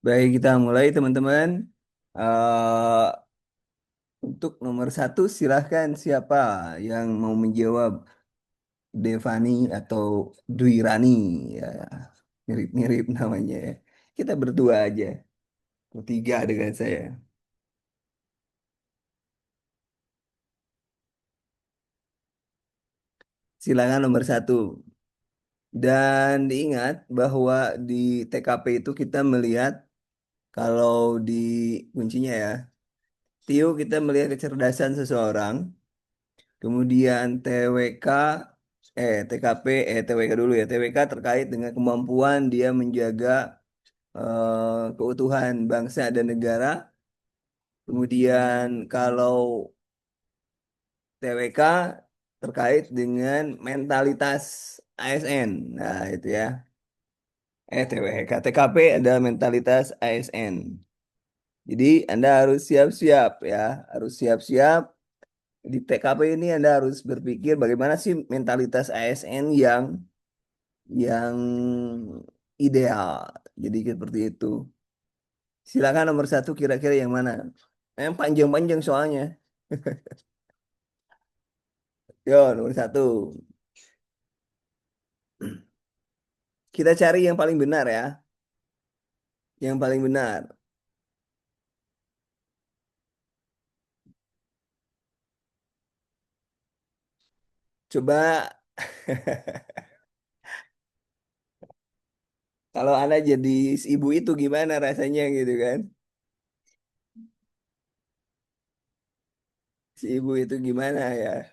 Baik, kita mulai teman-teman. Eh, untuk nomor satu, silahkan siapa yang mau menjawab? Devani atau Dwi Rani? Ya, mirip-mirip namanya ya. Kita berdua aja. Bertiga dengan saya. Silakan nomor satu. Dan diingat bahwa di TKP itu kita melihat kalau di kuncinya ya, Tio kita melihat kecerdasan seseorang. Kemudian TWK, TKP, TWK dulu ya. TWK terkait dengan kemampuan dia menjaga keutuhan bangsa dan negara. Kemudian kalau TWK terkait dengan mentalitas ASN. Nah, itu ya. TWK. TKP adalah mentalitas ASN. Jadi Anda harus siap-siap ya. Harus siap-siap. Di TKP ini Anda harus berpikir bagaimana sih mentalitas ASN yang ideal. Jadi seperti itu. Silakan nomor satu kira-kira yang mana? Yang panjang-panjang soalnya. Yo, nomor satu. Kita cari yang paling benar ya. Yang paling benar. Coba kalau Anda jadi si ibu itu gimana rasanya gitu kan? Si ibu itu gimana ya?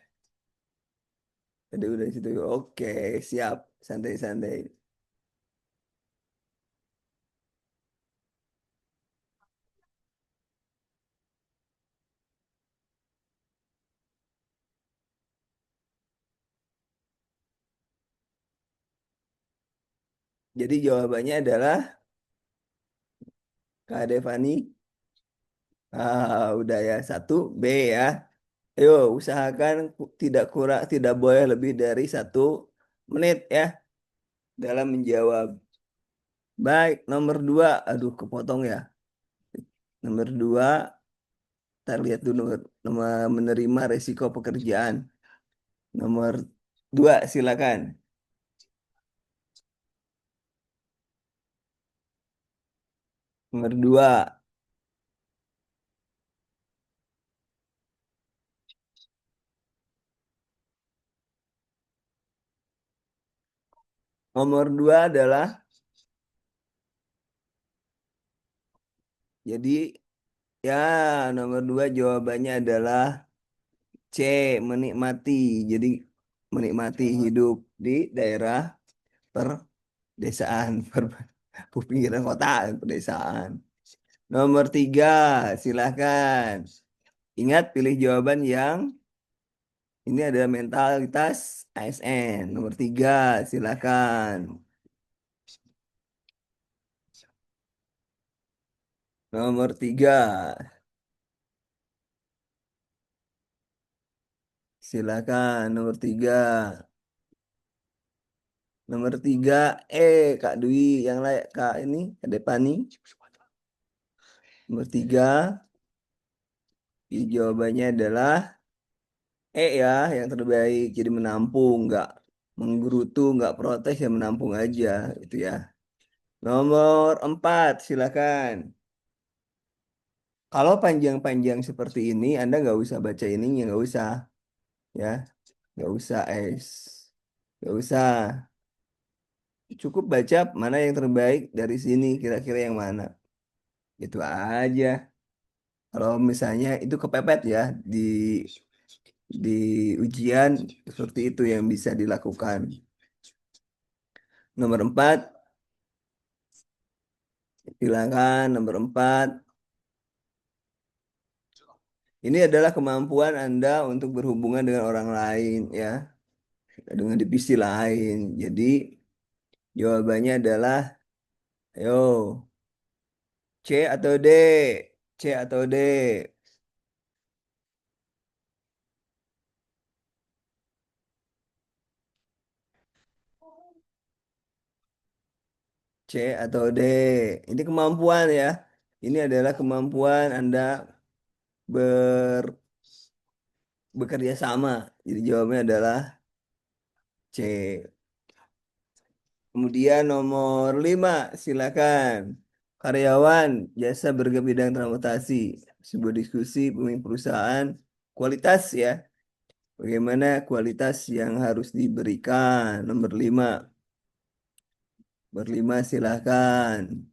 Tadi udah situ. Oke, siap. Santai-santai. Jadi jawabannya adalah Kak Devani. Udah ya. Satu, B ya. Ayo, usahakan tidak kurang, tidak boleh lebih dari 1 menit ya dalam menjawab. Baik, nomor dua. Aduh, kepotong ya. Nomor dua, kita lihat dulu nomor menerima resiko pekerjaan. Nomor dua, silakan. Nomor dua. Nomor dua adalah, jadi ya nomor dua jawabannya adalah C, menikmati. Jadi menikmati hidup di daerah perdesaan, pinggiran kota, pedesaan. Nomor tiga, silahkan. Ingat pilih jawaban yang ini adalah mentalitas ASN. Nomor tiga, silahkan. Nomor tiga, silakan. Nomor tiga. Nomor tiga, Kak Dwi. Yang lain, Kak ini, Kak Depani. Nomor tiga, jawabannya adalah ya, yang terbaik. Jadi menampung, nggak menggerutu, nggak protes, ya menampung aja. Itu ya. Nomor empat, silakan. Kalau panjang-panjang seperti ini, Anda nggak usah baca ininya, nggak usah, ya, nggak usah, nggak usah. Cukup baca mana yang terbaik dari sini, kira-kira yang mana. Itu aja. Kalau misalnya itu kepepet ya di ujian seperti itu yang bisa dilakukan. Nomor empat, silakan. Nomor empat, ini adalah kemampuan Anda untuk berhubungan dengan orang lain, ya, dengan divisi lain. Jadi jawabannya adalah, ayo, C atau D? C atau D? C atau D. Ini kemampuan ya. Ini adalah kemampuan Anda ber bekerja sama. Jadi jawabnya adalah C. Kemudian nomor 5, silakan. Karyawan jasa bergerak bidang transportasi. Sebuah diskusi pemilik perusahaan. Kualitas ya. Bagaimana kualitas yang harus diberikan? Nomor 5. Berlima silakan.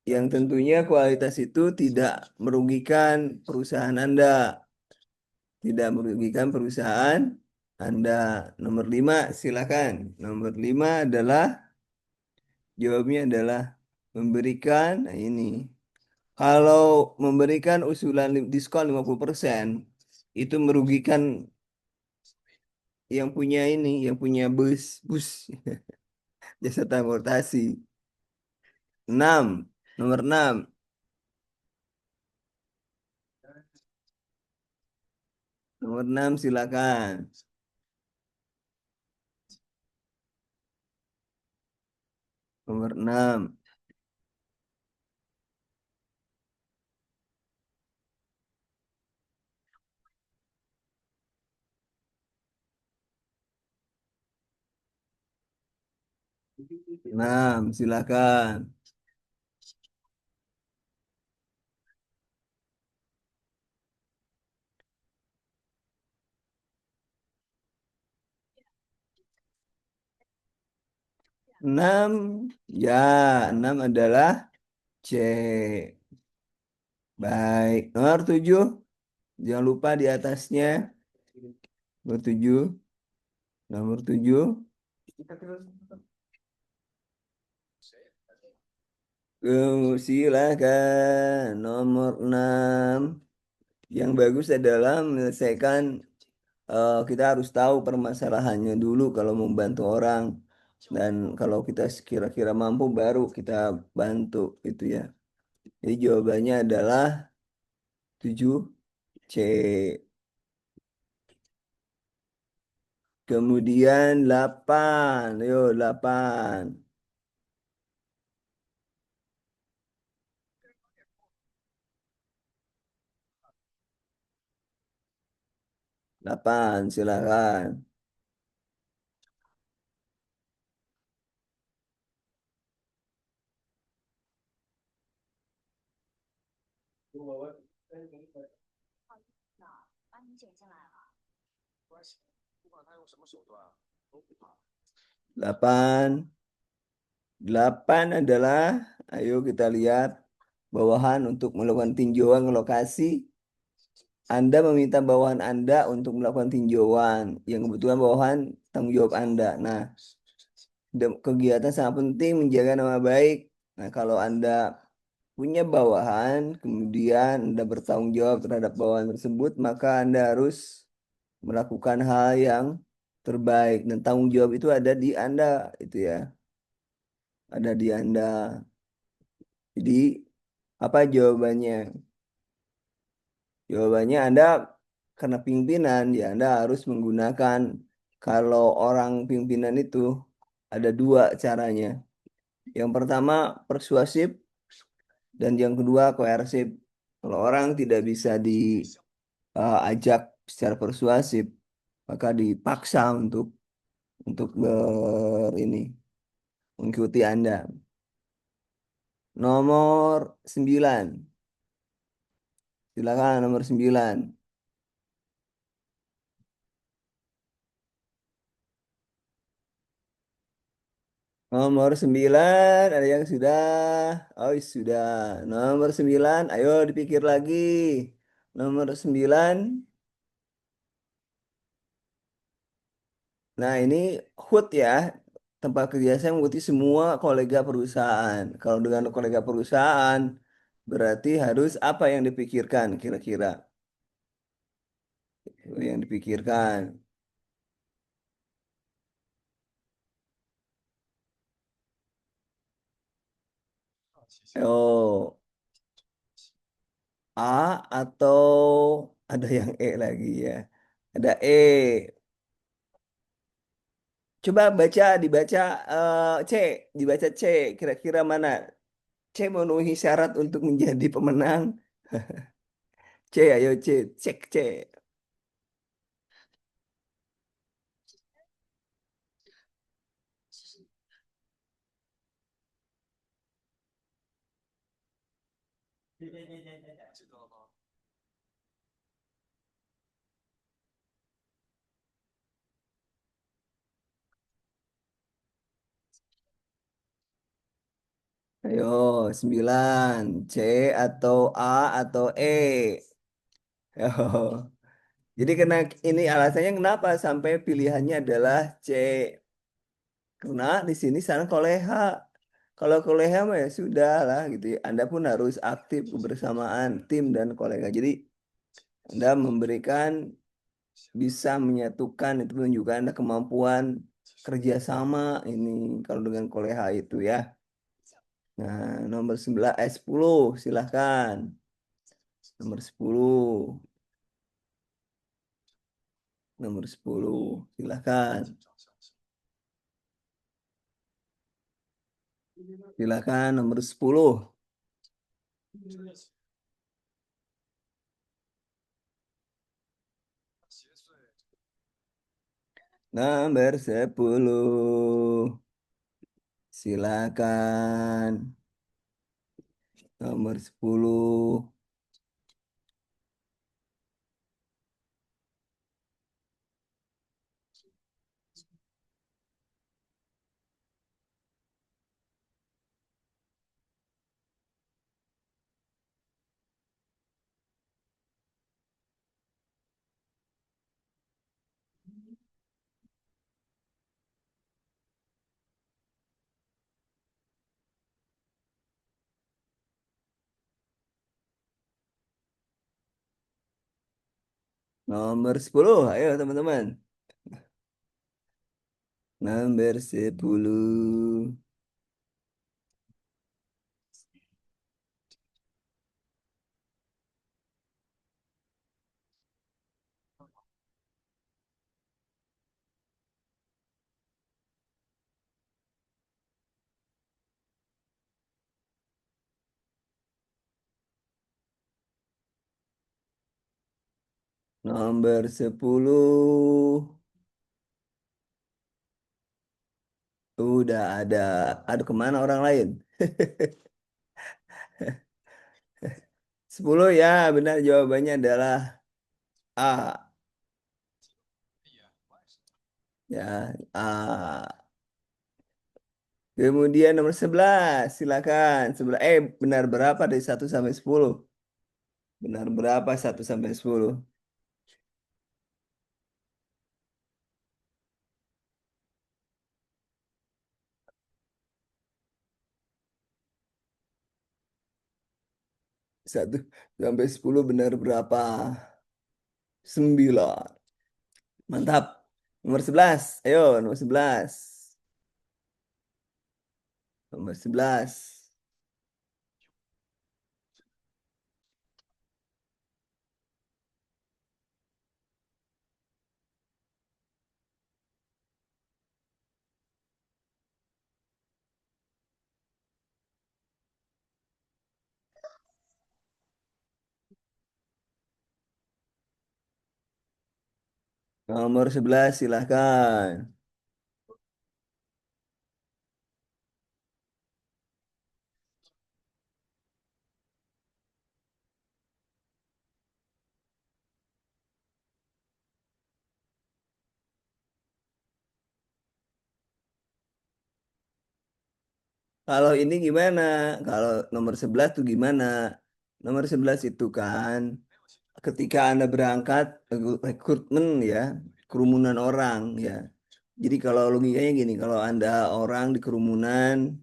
Yang tentunya kualitas itu tidak merugikan perusahaan Anda. Tidak merugikan perusahaan Anda. Nomor 5 silakan. Nomor 5 adalah jawabnya adalah memberikan, nah ini. Kalau memberikan usulan diskon 50% itu merugikan yang punya ini, yang punya bus jasa transportasi. 6, nomor 6, nomor 6 silakan. Nomor 6. 6 silakan. 6 ya, 6 adalah C. Baik, nomor 7. Jangan lupa di atasnya. Nomor 7. Nomor 7. Silakan. Nomor 6. Yang bagus adalah menyelesaikan, kita harus tahu permasalahannya dulu kalau membantu orang. Dan kalau kita kira-kira mampu baru kita bantu itu ya. Jadi jawabannya adalah 7C. Kemudian 8. Yo, 8. 8 silakan. Delapan. 8 adalah, ayo kita lihat bawahan untuk melakukan tinjauan ke lokasi. Anda meminta bawahan Anda untuk melakukan tinjauan. Yang kebetulan bawahan tanggung jawab Anda. Nah, kegiatan sangat penting menjaga nama baik. Nah, kalau Anda punya bawahan, kemudian Anda bertanggung jawab terhadap bawahan tersebut, maka Anda harus melakukan hal yang terbaik. Dan tanggung jawab itu ada di Anda, itu ya. Ada di Anda. Jadi, apa jawabannya? Jawabannya Anda karena pimpinan, ya Anda harus menggunakan, kalau orang pimpinan itu ada dua caranya. Yang pertama persuasif dan yang kedua koersif. Kalau orang tidak bisa diajak secara persuasif, maka dipaksa untuk ini mengikuti Anda. Nomor 9. Silakan nomor 9. Nomor 9 ada yang sudah? Oh, sudah. Nomor 9, ayo dipikir lagi. Nomor 9. Nah, ini HUT ya. Tempat kerja saya mengikuti semua kolega perusahaan. Kalau dengan kolega perusahaan, berarti harus apa yang dipikirkan kira-kira? Yang dipikirkan. Oh, A atau ada yang E lagi ya. Ada E. Coba dibaca C, dibaca C. Kira-kira mana? C memenuhi syarat untuk menjadi pemenang. C, ayo C, cek C. Ayo, 9. C atau A atau E. Ayo. Jadi kena ini alasannya kenapa sampai pilihannya adalah C. Karena di sini sana koleha. Kalau koleha mah ya sudah lah gitu ya. Anda pun harus aktif kebersamaan tim dan kolega. Jadi Anda memberikan bisa menyatukan itu menunjukkan Anda kemampuan kerjasama ini kalau dengan koleha itu ya. Nah, nomor 11 10 silahkan. Nomor 10. Nomor 10 silahkan. Silakan nomor 10. Nomor 10. Silakan. Nomor 10. Nomor 10. Ayo teman-teman. Nomor 10. Nomor 10. Udah ada. Aduh kemana orang lain? 10 ya, benar jawabannya adalah A. Ya, A. Kemudian nomor 11 silakan. Benar berapa dari 1 sampai 10? Benar berapa 1 sampai 10? 1 sampai 10 benar berapa? 9. Mantap. Nomor 11. Ayo, nomor 11. Nomor 11. Nomor 11 silahkan. Kalau ini gimana? Kalau nomor 11 tuh gimana? Nomor 11 itu kan ketika Anda berangkat rekrutmen ya, kerumunan orang ya. Jadi kalau logikanya gini, kalau Anda orang di kerumunan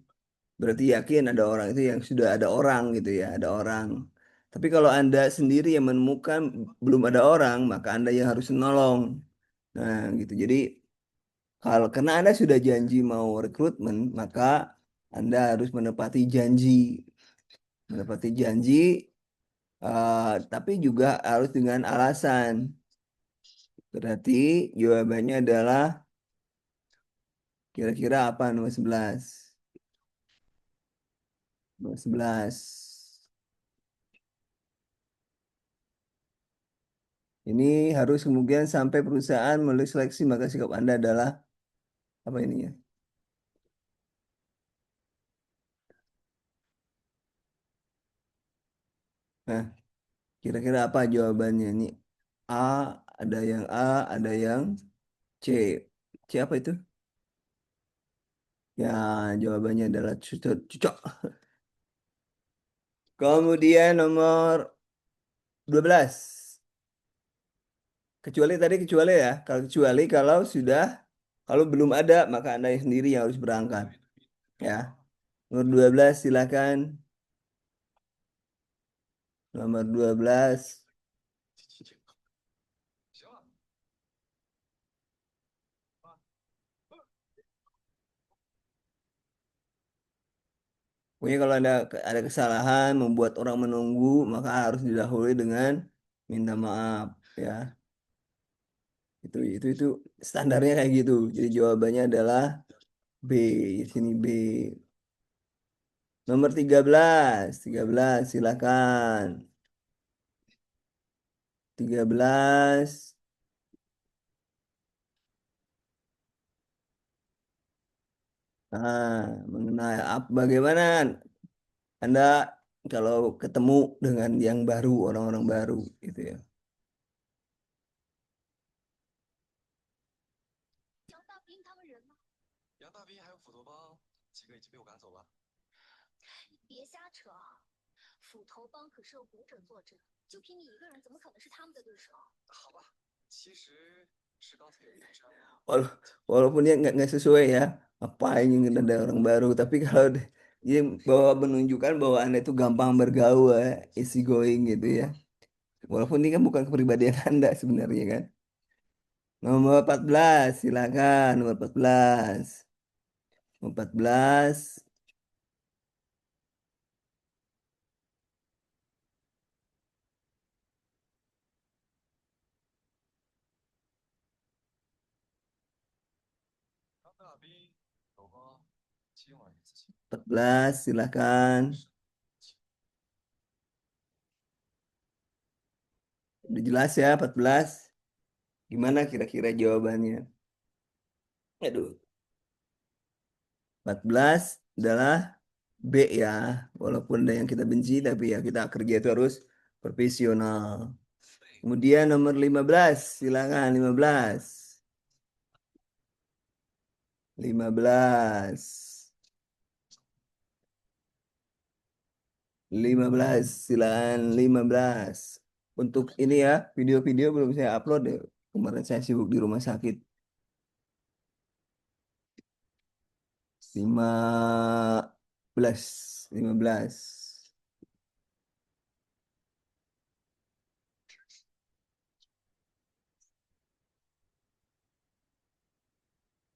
berarti yakin ada orang itu yang sudah ada orang gitu ya, ada orang. Tapi kalau Anda sendiri yang menemukan belum ada orang, maka Anda yang harus menolong. Nah, gitu. Jadi kalau karena Anda sudah janji mau rekrutmen, maka Anda harus menepati janji. Menepati janji, tapi juga harus dengan alasan. Berarti jawabannya adalah Kira-kira apa nomor 11? Nomor 11. Ini harus kemudian sampai perusahaan melalui seleksi maka sikap Anda adalah apa ini ya? Nah, kira-kira apa jawabannya ini? A, A, ada yang C. C apa itu? Ya, jawabannya adalah cucok. Cucok. Kemudian nomor 12. Kecuali ya. Kecuali kalau sudah, kalau belum ada, maka Anda sendiri yang harus berangkat. Ya. Nomor 12 silakan. Nomor 12. Pokoknya kalau ada kesalahan membuat orang menunggu, maka harus didahului dengan minta maaf. Ya. Itu standarnya kayak gitu. Jadi jawabannya adalah B. Di sini B. Nomor 13, 13 silakan. 13. Nah, mengenai bagaimana Anda kalau ketemu dengan yang baru, orang-orang baru gitu ya. 'Wala- Walaupun dia nggak sesuai ya, apa ini ada orang baru, tapi kalau dia bawa menunjukkan bahwa Anda itu gampang bergaul, ya, easy going gitu ya. Walaupun ini kan bukan kepribadian Anda sebenarnya kan. Nomor 14 silakan nomor 14. Nomor 14, 14 silakan. Udah jelas ya 14. Gimana kira-kira jawabannya? Aduh, 14 adalah B ya. Walaupun ada yang kita benci, tapi ya kita kerja itu harus profesional. Kemudian nomor 15 silakan 15. 15. 15 silakan 15. Untuk ini ya, video-video belum saya upload ya. Kemarin saya sibuk di rumah sakit. 15. 15.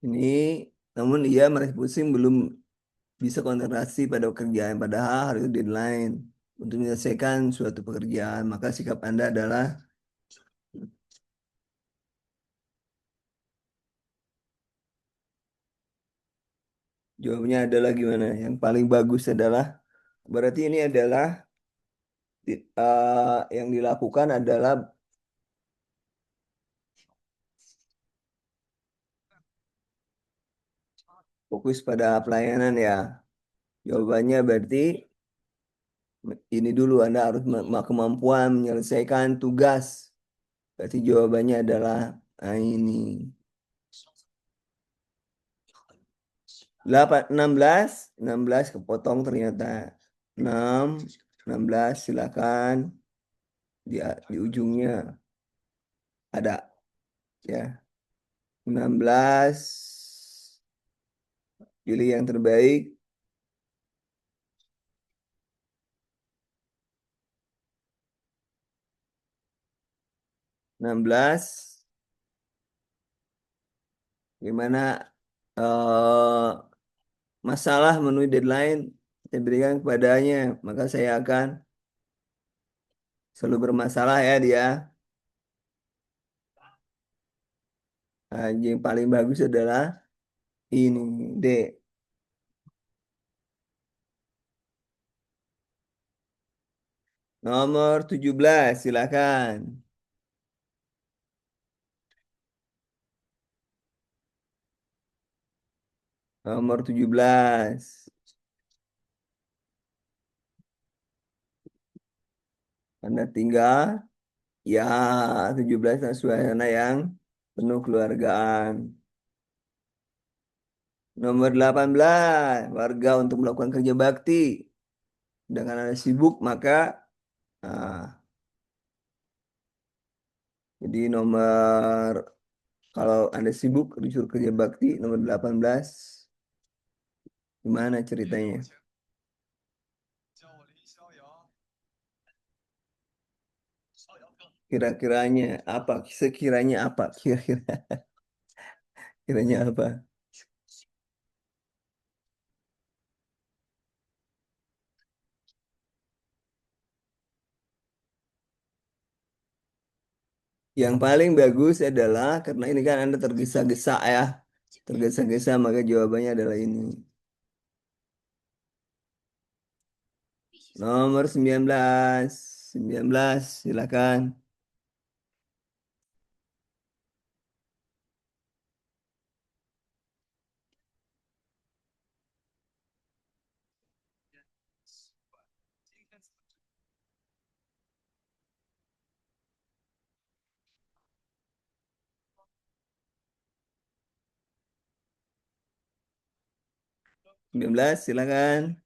Ini namun ia merasa pusing belum bisa konsentrasi pada pekerjaan padahal harus deadline untuk menyelesaikan suatu pekerjaan maka sikap Anda adalah jawabannya adalah gimana? Yang paling bagus adalah berarti ini adalah yang dilakukan adalah fokus pada pelayanan ya. Jawabannya berarti ini dulu Anda harus kemampuan menyelesaikan tugas. Berarti jawabannya adalah ini. 8, 16, 16 kepotong ternyata. 6, 16 silakan di ujungnya ada ya. 16 pilih yang terbaik. 16 gimana eh, masalah memenuhi deadline saya berikan kepadanya, maka saya akan selalu bermasalah ya dia. Nah, yang paling bagus adalah Ini, Dek. Nomor 17 silakan. Nomor 17. Anda tinggal, ya 17 suasana yang penuh keluargaan. Nomor 18, warga untuk melakukan kerja bakti. Dengan Anda sibuk, maka ah, jadi nomor kalau Anda sibuk disuruh kerja bakti nomor 18, gimana ceritanya? Kira-kiranya apa? Sekiranya apa? Kira-kira kiranya apa? Yang paling bagus adalah karena ini kan Anda tergesa-gesa ya. Tergesa-gesa maka jawabannya adalah ini. Nomor 19. 19 silakan. 19 silakan.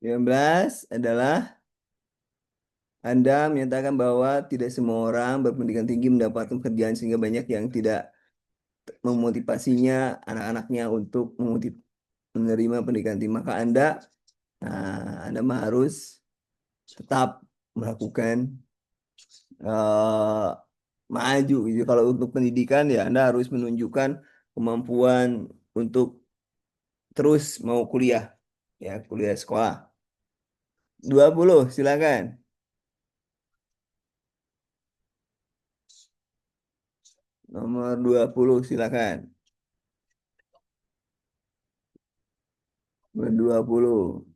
Sembilan belas adalah Anda menyatakan bahwa tidak semua orang berpendidikan tinggi mendapatkan pekerjaan sehingga banyak yang tidak memotivasinya anak-anaknya untuk menerima pendidikan tinggi. Maka Anda mah harus tetap melakukan eh, maju gitu. Kalau untuk pendidikan ya Anda harus menunjukkan kemampuan untuk terus mau kuliah ya kuliah sekolah. 20 silakan. Nomor 20 silakan. Nomor 20.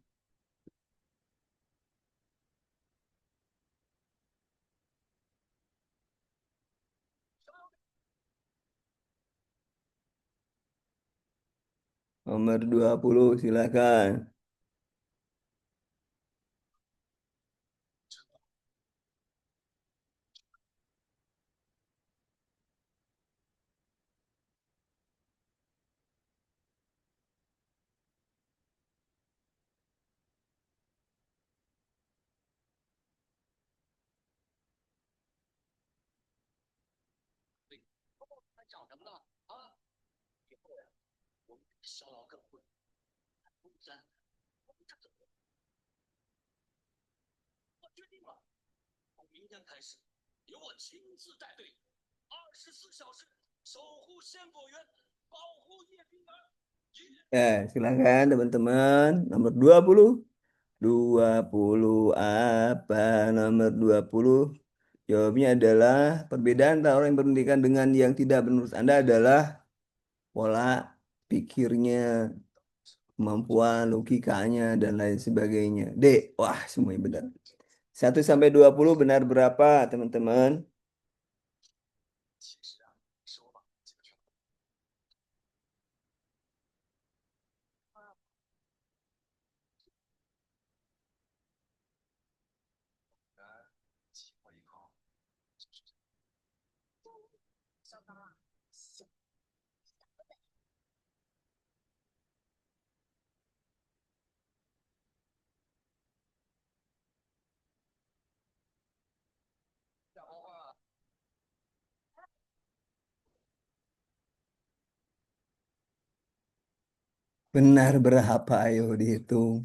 Nomor 20 silakan. Ya, silakan teman-teman. Nomor 20. 20 apa? Nomor 20. Jawabnya adalah perbedaan antara orang yang berpendidikan dengan yang tidak menurut Anda adalah pola pikirnya, kemampuan logikanya, dan lain sebagainya. D, wah semuanya benar. 1 sampai 20 benar berapa teman-teman? Benar berapa? Ayo dihitung.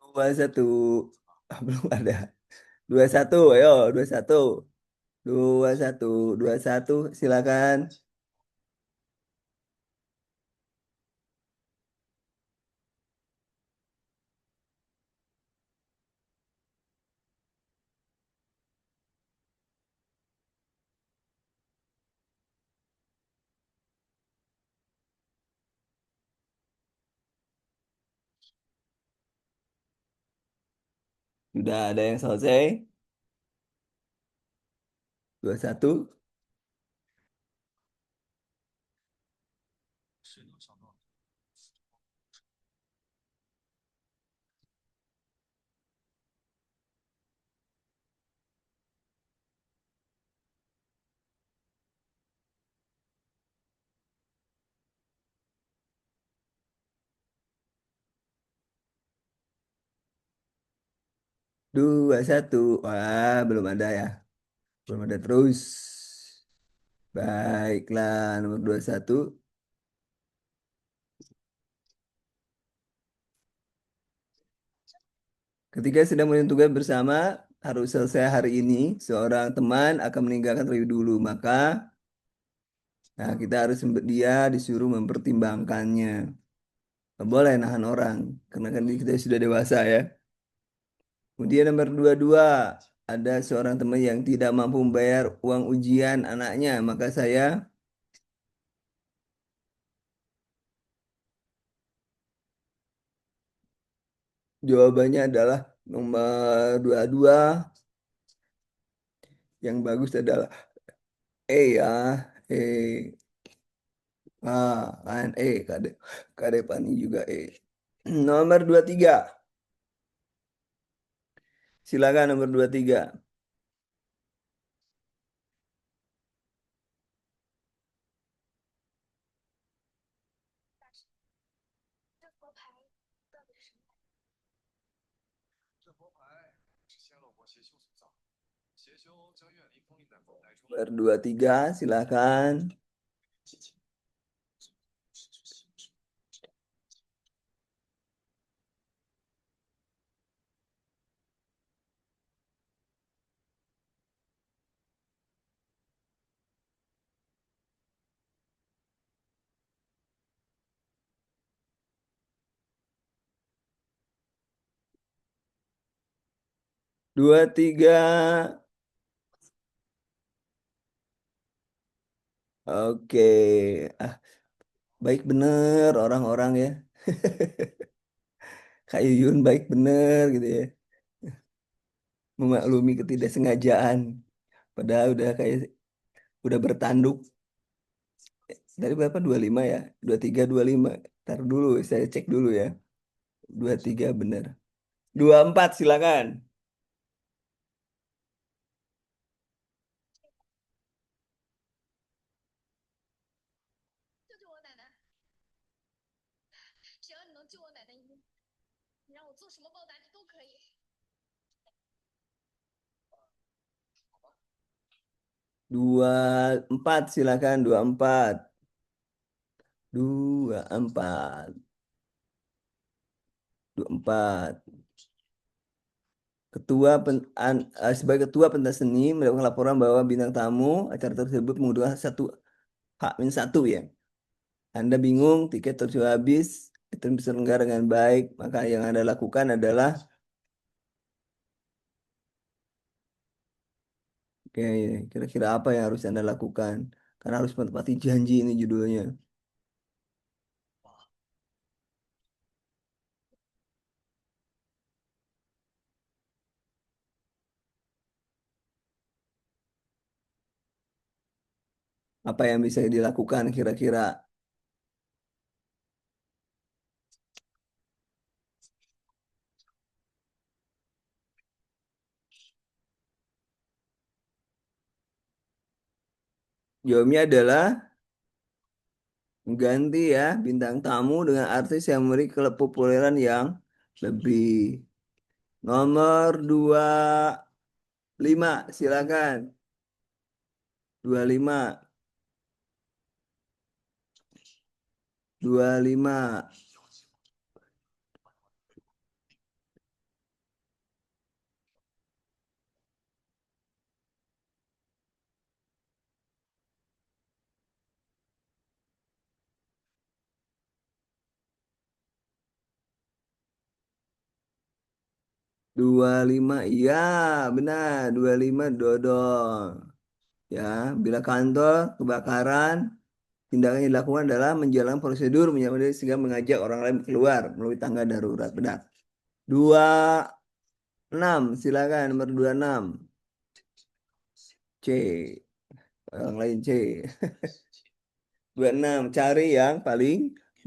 21. Belum ada. 21, ayo 21. 21, 21, silakan. Sudah ada yang selesai? 21. 21. Wah, belum ada ya. Belum ada terus. Baiklah, nomor 21. Ketika sedang melakukan tugas bersama, harus selesai hari ini, seorang teman akan meninggalkan terlebih dulu. Maka, nah, kita harus dia disuruh mempertimbangkannya. Nggak boleh nahan orang, karena kan kita sudah dewasa ya. Kemudian nomor 22, ada seorang teman yang tidak mampu membayar uang ujian anaknya. Maka saya jawabannya adalah nomor 22. Yang bagus adalah ya. E. Kan kade Pani juga Nomor 23. Silakan nomor 23. Nomor 23, silakan. 23. Oke. Ah, baik bener orang-orang ya. Kak Yuyun baik bener gitu ya. Memaklumi ketidaksengajaan. Padahal udah bertanduk. Dari berapa? 25 ya? 23, 25. Ntar dulu, saya cek dulu ya. 23 bener. 24 silakan. Dua empat silakan. 24. 24. 24. Sebagai ketua pentas seni melakukan laporan bahwa bintang tamu acara tersebut menggunakan H-1 ya. Anda bingung, tiket terjual habis, itu bisa terselenggara dengan baik, maka yang Anda lakukan adalah, oke, kira-kira apa yang harus Anda lakukan? Karena harus menepati janji ini judulnya. Apa yang bisa dilakukan kira-kira? Jawabnya adalah ganti ya bintang tamu dengan artis yang memiliki kepopuleran yang lebih. Nomor 25, silakan. 25, 25, 25. Iya, benar. 25 dodol. Ya, bila kantor kebakaran, tindakan yang dilakukan adalah menjalankan prosedur menyamar diri sehingga mengajak orang lain keluar melalui tangga darurat. Benar. 26, silakan nomor 26. C. Orang lain C. 26, cari yang paling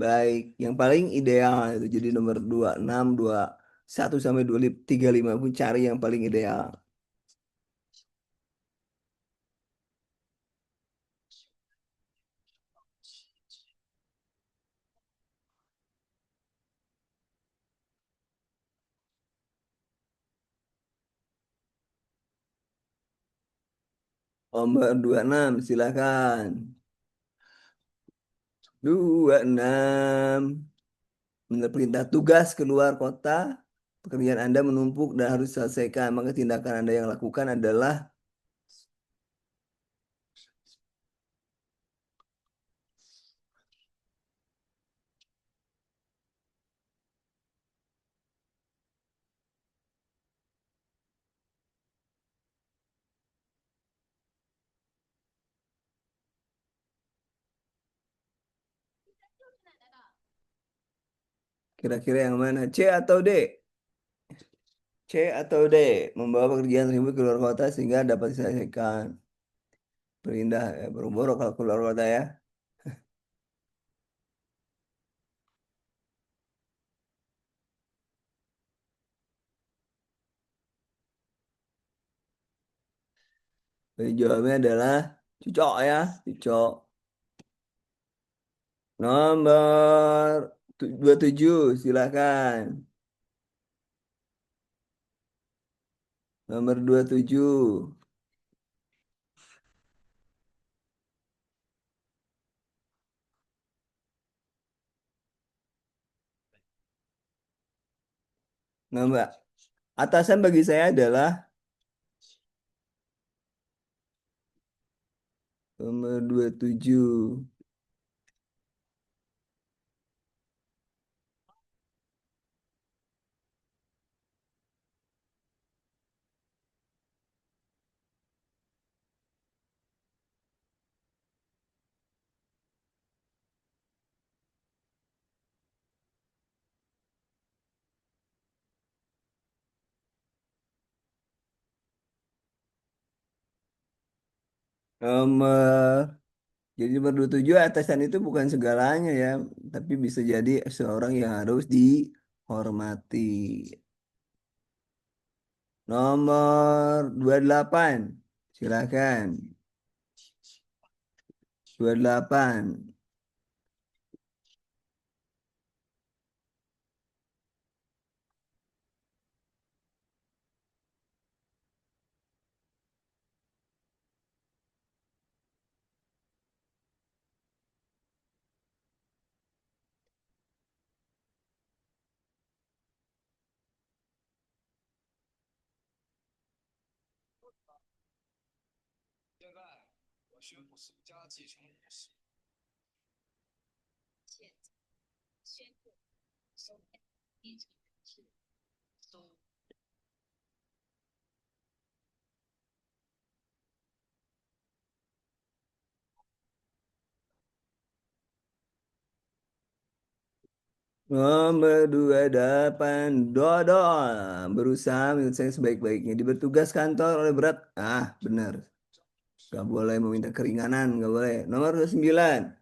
baik, yang paling ideal itu. Jadi nomor 26, 21 sampai 35 pun cari yang paling ideal. Nomor 26, silakan. 26. Menurut perintah tugas keluar kota, pekerjaan Anda menumpuk dan harus diselesaikan. Maka tindakan Anda yang lakukan adalah kira-kira yang mana? C atau D? C atau D? Membawa pekerjaan tersebut keluar kota sehingga dapat diselesaikan. Pindah, boro-boro kalau keluar kota ya. Jadi jawabannya adalah cucok ya, cucok. Nomor 27, silakan. Nomor 27. Nomor atasan bagi saya adalah nomor 27. Nomor Jadi nomor 27 atasan itu bukan segalanya ya, tapi bisa jadi seorang yang harus dihormati. Nomor 28, silakan. 28. Nomor 28, Dodol berusaha menyelesaikan sebaik-baiknya. Bertugas kantor oleh berat. Ah, benar. Gak boleh meminta keringanan, gak boleh. Nomor 29,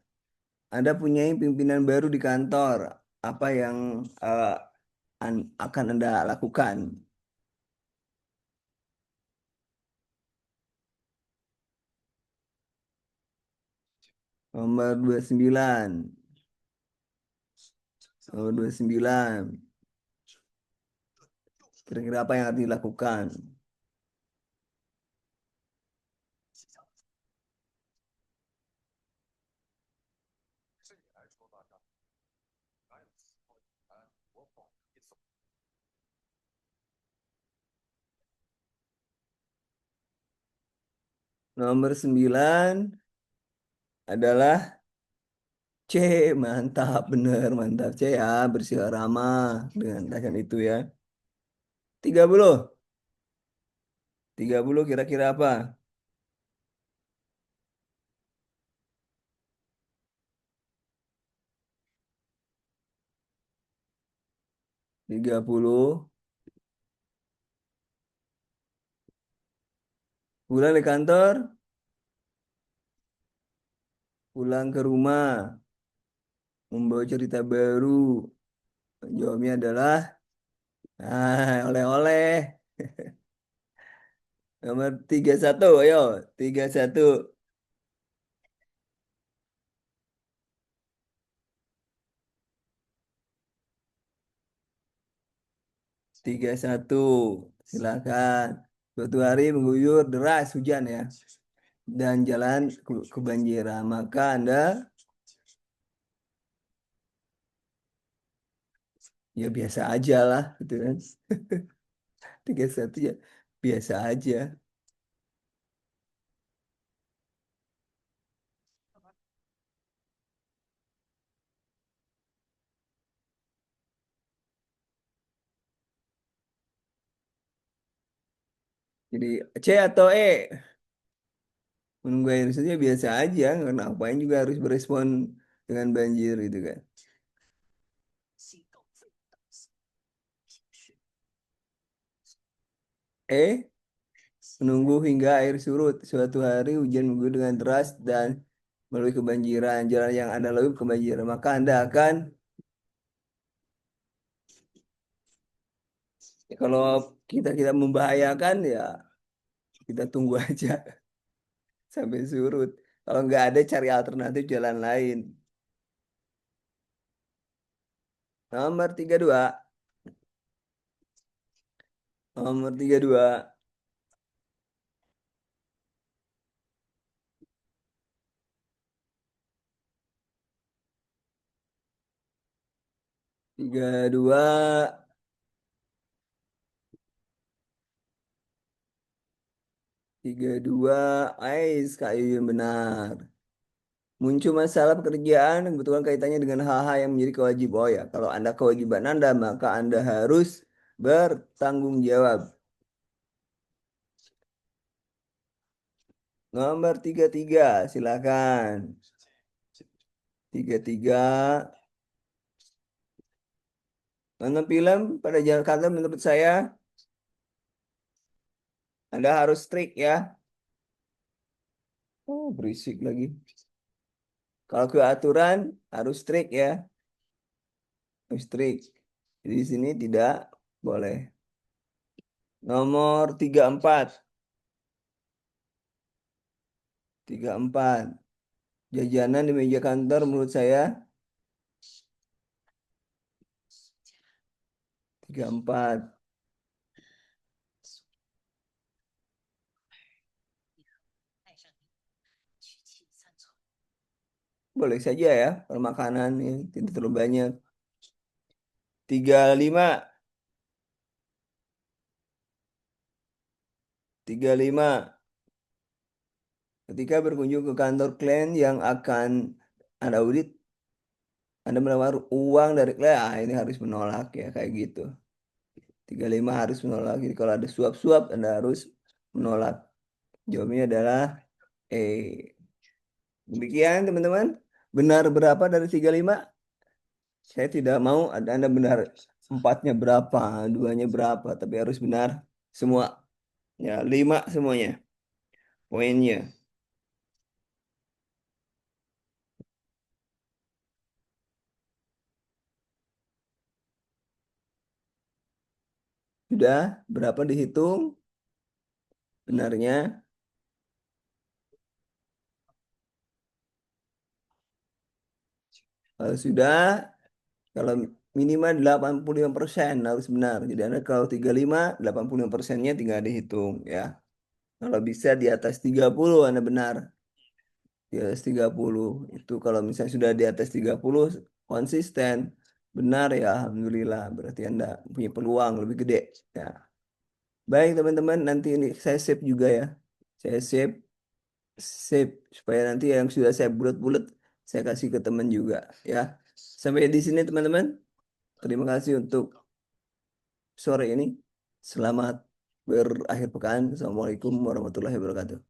Anda punya pimpinan baru di kantor. Apa yang akan Anda lakukan? Nomor 29. Nomor 29. Kira-kira apa yang harus dilakukan? Nomor 9 adalah C. Mantap, bener, mantap. C ya, bersirama dengan tagan itu ya. 30. 30 kira-kira apa? 30. Pulang di kantor, pulang ke rumah, membawa cerita baru. Jawabnya adalah, oleh-oleh. Nomor 31, ayo. 31. 31. Silakan. Suatu hari mengguyur deras hujan ya. Dan jalan kebanjiran. Maka Anda ya biasa aja lah. Gitu kan. 31 ya biasa aja. Jadi C atau E? Menunggu air saja biasa aja. Karena ngapain juga harus berespon dengan banjir gitu kan. E. Menunggu hingga air surut. Suatu hari hujan mengguyur dengan deras dan melalui kebanjiran. Jalan yang Anda lalui kebanjiran. Maka Anda akan, ya kalau kita kita membahayakan ya kita tunggu aja sampai surut. Kalau nggak ada cari alternatif jalan lain. Nomor 32. Nomor 32. 32. 32. Ais, kayu yang benar. Muncul masalah pekerjaan yang kebetulan kaitannya dengan hal-hal yang menjadi kewajiban. Oh ya, kalau Anda kewajiban Anda, maka Anda harus bertanggung jawab. Nomor 33, silakan. 33. Nonton film pada jalan kantor menurut saya, Anda harus strict ya. Oh, berisik lagi. Kalau ke aturan, harus strict ya. Harus strict. Jadi di sini tidak boleh. Nomor 34. 34. Jajanan di meja kantor menurut saya 34. Boleh saja ya, kalau makanan yang tidak terlalu banyak. 35. 35. Ketika berkunjung ke kantor klien yang akan Anda audit, Anda menawar uang dari klien, ini harus menolak ya, kayak gitu. 35 harus menolak. Jadi kalau ada suap-suap, Anda harus menolak. Jawabnya adalah E. Demikian teman-teman. Benar berapa dari 35? Saya tidak mau ada Anda benar empatnya berapa, duanya berapa, tapi harus benar semua. Ya, 5 semuanya. Poinnya. Sudah berapa dihitung? Benarnya Kalau sudah, kalau minimal 85% harus benar. Jadi Anda kalau 35, 85%-nya tinggal dihitung ya. Kalau bisa di atas 30 Anda benar. Di atas 30 itu kalau misalnya sudah di atas 30 konsisten benar ya alhamdulillah berarti Anda punya peluang lebih gede ya. Baik teman-teman, nanti ini saya save juga ya. Saya save supaya nanti yang sudah saya bulat-bulat saya kasih ke teman juga ya. Sampai di sini teman-teman. Terima kasih untuk sore ini. Selamat berakhir pekan. Assalamualaikum warahmatullahi wabarakatuh.